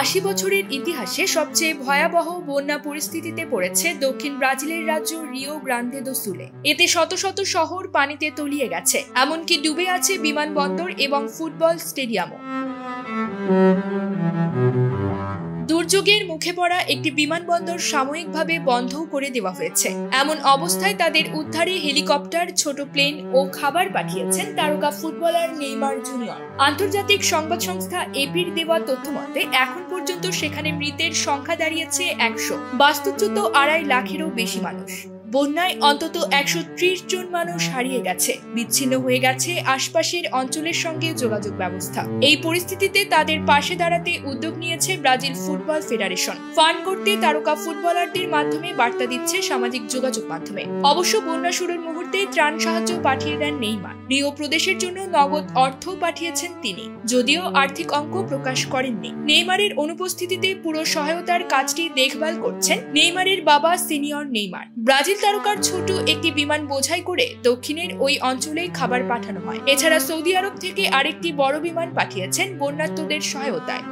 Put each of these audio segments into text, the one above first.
80 বছরের ইতিহাসে সবচেয়ে ভয়াবহ বন্যা পরিস্থিতিতে পড়েছে দক্ষিণ ব্রাজিলের রাজ্য রিও গ্রান্দে দো সুলে। এতে শত শত শহর পানিতে তলিয়ে গেছে, এমনকি ডুবে আছে বিমানবন্দর এবং ফুটবল স্টেডিয়ামও। দুর্যোগের মুখে পড়া একটি বিমানবন্দর সাময়িকভাবে বন্ধও করে দেওয়া হয়েছে। এমন অবস্থায় তাদের উদ্ধারে হেলিকপ্টার, ছোট প্লেন ও খাবার পাঠিয়েছেন তারকা ফুটবলার নেইমার জুনিয়র। আন্তর্জাতিক সংবাদ সংস্থা এপির দেওয়া তথ্য মতে এখন পর্যন্ত সেখানে মৃতের সংখ্যা দাঁড়িয়েছে 100। বাস্তুচ্যুত 2.5 লাখেরও বেশি মানুষ। বন্যায় অন্তত 130 জন মানুষ হারিয়ে গেছে, বিচ্ছিন্ন হয়ে গেছে আশপাশের অঞ্চলের সঙ্গে যোগাযোগ ব্যবস্থা। এই পরিস্থিতিতে তাদের পাশে দাঁড়াতে উদ্যোগ নিয়েছে ব্রাজিল ফুটবল ফেডারেশন। ফান্ড করতে তারকা ফুটবলারদের মাধ্যমে বার্তা দিচ্ছে সামাজিক যোগাযোগ মাধ্যমে। অবশ্য বন্যা শুরুর মুহূর্তে ত্রাণ সাহায্য পাঠিয়ে দেন নেইমার। রিও প্রদেশের জন্য নগদ অর্থ পাঠিয়েছেন তিনি, যদিও আর্থিক অঙ্ক প্রকাশ করেননি। নেইমারের অনুপস্থিতিতে পুরো সহায়তার কাজটি দেখভাল করছেন নেইমারের বাবা সিনিয়র নেইমার। ব্রাজিল তারকার ছোট একটি বিমান বোঝাই করে দক্ষিণের ওই অঞ্চলে খাবার পাঠানো হয়। এছাড়া সৌদি আরব থেকে আরেকটি বড় বিমান পাঠিয়েছেন বন্যার্তদের সহায়তায়।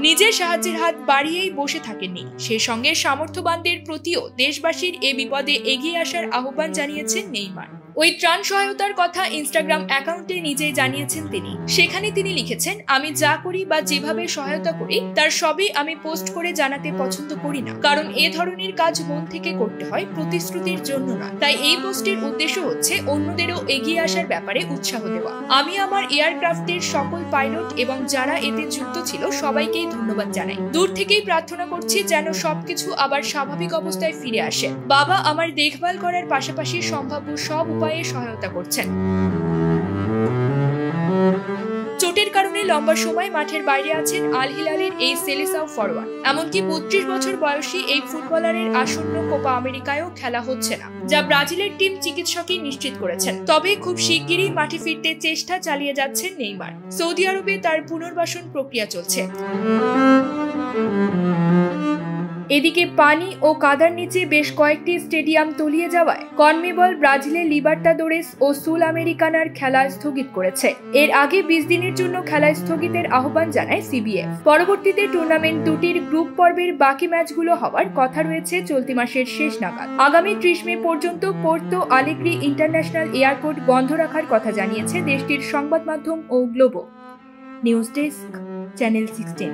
নিজের সাহায্যের হাত বাড়িয়েই বসে থাকেননি, সে সঙ্গে সামর্থ্যবানদের প্রতিও দেশবাসীর এ বিপদে এগিয়ে আসার আহ্বান জানিয়েছেন নেইমার। ওই ত্রাণ সহায়তার কথা ইনস্টাগ্রাম অ্যাকাউন্টে নিজেই জানিয়েছেন তিনি। সেখানে তিনি লিখেছেন, আমি যা করি বা যেভাবে সহায়তা করি তার সবই আমি পোস্ট করে জানাতে পছন্দ করি না, কারণ এ ধরনের কাজ মন থেকে করতে হয়, প্রতিশ্রুতির জন্য না। তাই এই পোস্টের উদ্দেশ্য হচ্ছে অন্যদেরও এগিয়ে আসার ব্যাপারে উৎসাহ দেওয়া। আমি আমার এয়ারক্রাফটের সকল পাইলট এবং যারা এতে যুক্ত ছিল সবাইকেই ধন্যবাদ জানাই। দূর থেকেই প্রার্থনা করছি যেন সবকিছু আবার স্বাভাবিক অবস্থায় ফিরে আসে। বাবা আমার দেখভাল করার পাশাপাশি সম্ভাব্য সব উপায়ে সহায়তা করছেন। চোটের কারণে লম্বা সময় মাঠের বাইরে আছেন আল হিলালের এই সেলেসাও ফরওয়ার্ড। এমনকি 32 বছর বয়সী এই ফুটবলারের আসন্ন কোপা আমেরিকায়ও খেলা হচ্ছে না, যা ব্রাজিলের টিম চিকিৎসকই নিশ্চিত করেছেন। তবে খুব শিগগিরই মাঠে ফিরতে চেষ্টা চালিয়ে যাচ্ছেন নেইমার। সৌদি আরবে তার পুনর্বাসন প্রক্রিয়া চলছে। এদিকে পানি ও কাদার নিচে বেশ কয়েকটি স্টেডিয়াম তলিয়ে যাওয়ায় কনমেবল ব্রাজিলের লিবার্তাদোরেস ও সুল আমেরিকানার খেলা স্থগিত করেছে। এর আগে 20 দিনের জন্য খেলা স্থগিতের আহ্বান জানায় সিবিএফ। পরবর্তীতে টুর্নামেন্ট দুটির গ্রুপ পর্বের বাকি ম্যাচগুলো হওয়ার কথা রয়েছে চলতি মাসের শেষ নাগাদ। আগামী 30 মে পর্যন্ত পোর্তো আলেগ্রি ইন্টারন্যাশনাল এয়ারপোর্ট বন্ধ রাখার কথা জানিয়েছে দেশটির সংবাদ মাধ্যম ও গ্লোবো। News desk, channel 16।